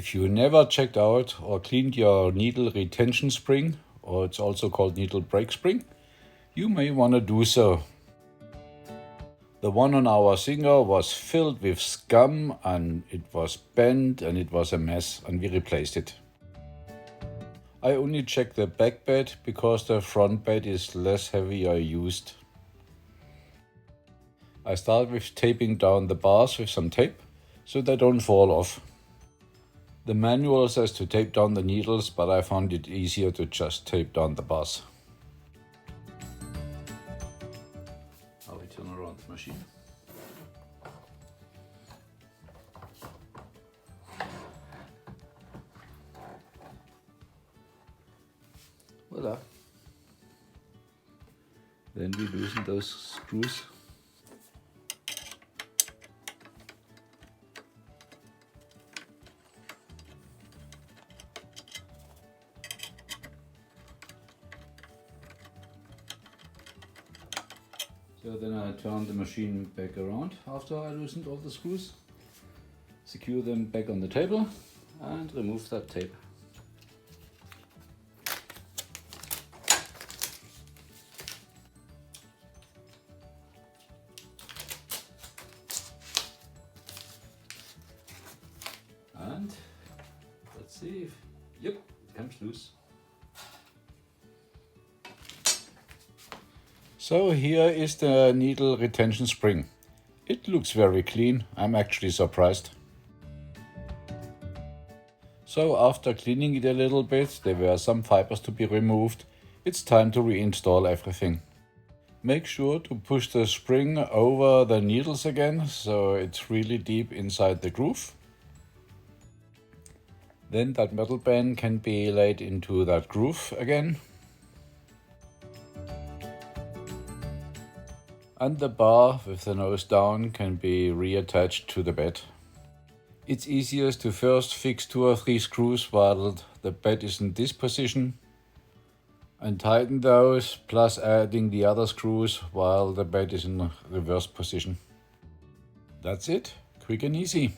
If you never checked out or cleaned your needle retention spring, or it's also called needle brake spring, you may want to do so. The one on our Singer was filled with scum and it was bent and it was a mess, and we replaced it. I only check the back bed because the front bed is less heavily used. I start with taping down the bars with some tape so they don't fall off. The manual says to tape down the needles, but I found it easier to just tape down the bars. Now we turn around the machine. Voila. Then we loosen those screws. So then I turn the machine back around after I loosened all the screws, secure them back on the table and remove that tape. And let's see if, yep, it comes loose. So here is the needle retention spring. It looks very clean. I'm actually surprised. So after cleaning it a little bit, there were some fibers to be removed. It's time to reinstall everything. Make sure to push the spring over the needles again, so it's really deep inside the groove. Then that metal band can be laid into that groove again. And the bar with the nose down can be reattached to the bed. It's easiest to first fix 2 or 3 screws while the bed is in this position and tighten those, plus adding the other screws while the bed is in reverse position. That's it, quick and easy.